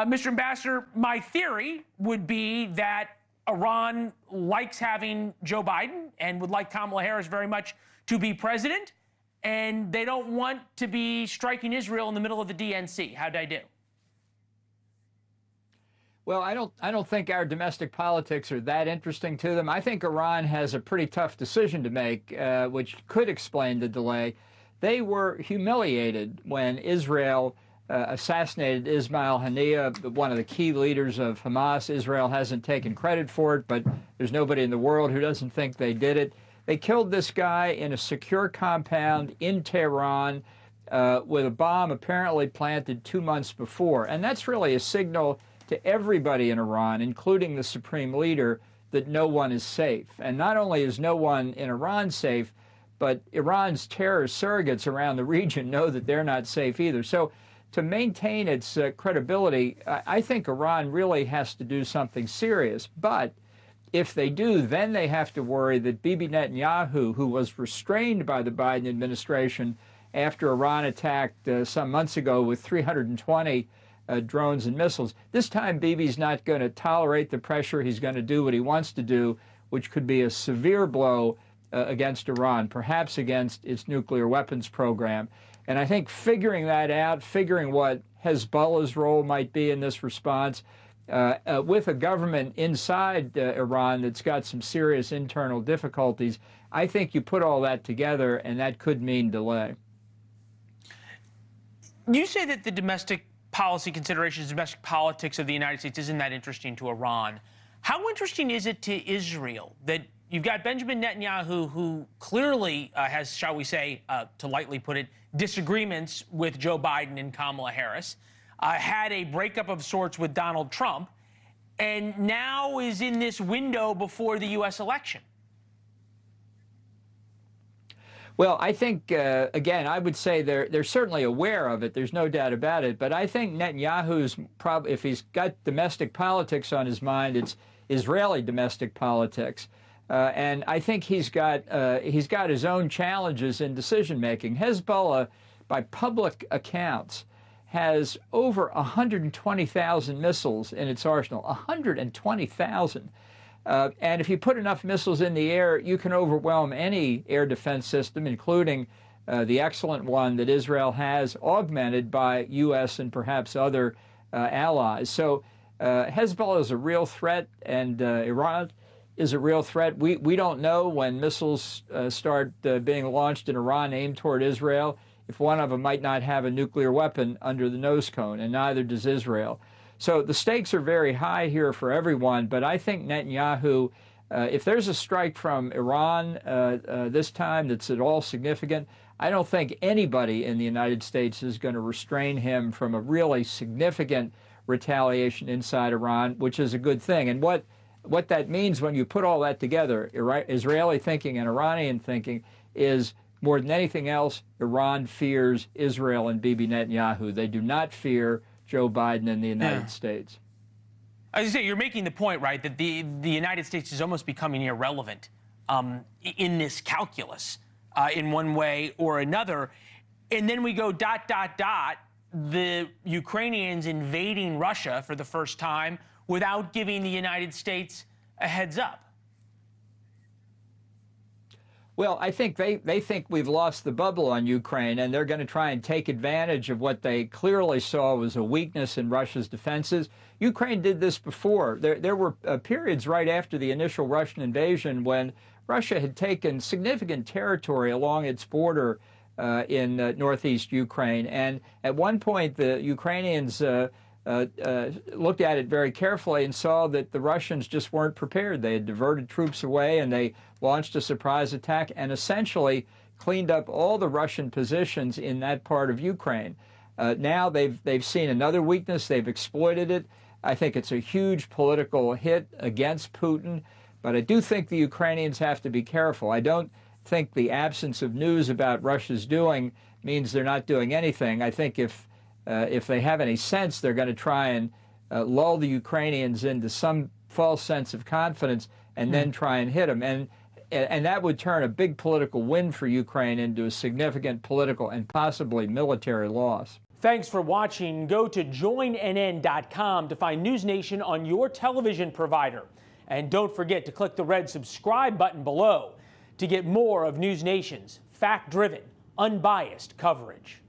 Mr. Ambassador, my theory would be that Iran likes having Joe Biden and would like Kamala Harris very much to be president, and they don't want to be striking Israel in the middle of the DNC. How'd I do? Well, I don't think our domestic politics are that interesting to them. I think Iran has a pretty tough decision to make, which could explain the delay. They were humiliated when Israel assassinated Ismail Haniyeh, one of the key leaders of Hamas. Israel hasn't taken credit for it, but there's nobody in the world who doesn't think they did it. They killed this guy in a secure compound in Tehran with a bomb apparently planted 2 months before. And that's really a signal to everybody in Iran, including the supreme leader, that no one is safe. And not only is no one in Iran safe, but Iran's terrorist surrogates around the region know that they're not safe either. So to maintain its credibility, I think Iran really has to do something serious. But if they do, then they have to worry that Bibi Netanyahu, who was restrained by the Biden administration after Iran attacked some months ago with 320 drones and missiles, this time Bibi's not going to tolerate the pressure. He's going to do what he wants to do, which could be a severe blow against Iran, perhaps against its nuclear weapons program. And I think figuring that out, figuring what Hezbollah's role might be in this response, with a government inside Iran that's got some serious internal difficulties, I think you put all that together, and that could mean delay. You say that the domestic policy considerations, domestic politics of the United States isn't that interesting to Iran. How interesting is it to Israel that you've got Benjamin Netanyahu, who clearly has, shall we say, to lightly put it, disagreements with Joe Biden and Kamala Harris, had a breakup of sorts with Donald Trump, and now is in this window before the U.S. election? Well, I think, again, I would say they're certainly aware of it. There's no doubt about it. But I think Netanyahu's probably, if he's got domestic politics on his mind, it's Israeli domestic politics. And I think he's got his own challenges in decision making. Hezbollah, by public accounts, has over 120,000 missiles in its arsenal. 120,000. And if you put enough missiles in the air, you can overwhelm any air defense system, including the excellent one that Israel has, augmented by U.S. and perhaps other allies. So Hezbollah is a real threat, and Iran is a real threat. We don't know when missiles start being launched in Iran aimed toward Israel if one of them might not have a nuclear weapon under the nose cone, and neither does Israel. So the stakes are very high here for everyone, but I think Netanyahu, if there's a strike from Iran this time that's at all significant, I don't think anybody in the United States is going to restrain him from a really significant retaliation inside Iran, which is a good thing. And what that means when you put all that together, Israeli thinking and Iranian thinking, is more than anything else, Iran fears Israel and Bibi Netanyahu. They do not fear Joe Biden and the United States. As you say, you're making the point, right, that the United States is almost becoming irrelevant in this calculus in one way or another. And then we go ... the Ukrainians invading Russia for the first time without giving the United States a heads up. Well, I think they think we've lost the bubble on Ukraine, and they're going to try and take advantage of what they clearly saw was a weakness in Russia's defenses. Ukraine did this before. There were periods right after the initial Russian invasion when Russia had taken significant territory along its border in northeast Ukraine. And at one point, the Ukrainians looked at it very carefully and saw that the Russians just weren't prepared. They had diverted troops away, and they launched a surprise attack and essentially cleaned up all the Russian positions in that part of Ukraine. Now they've seen another weakness. They've exploited it. I think it's a huge political hit against Putin, but I do think the Ukrainians have to be careful. I don't think the absence of news about Russia's doing means they're not doing anything. I think if they have any sense, they're going to try and lull the Ukrainians into some false sense of confidence and then try and hit them. And that would turn a big political win for Ukraine into a significant political and possibly military loss. Thanks for watching. Go to joinnn.com to find NewsNation on your television provider. And don't forget to click the red subscribe button below to get more of NewsNation's fact-driven, unbiased coverage.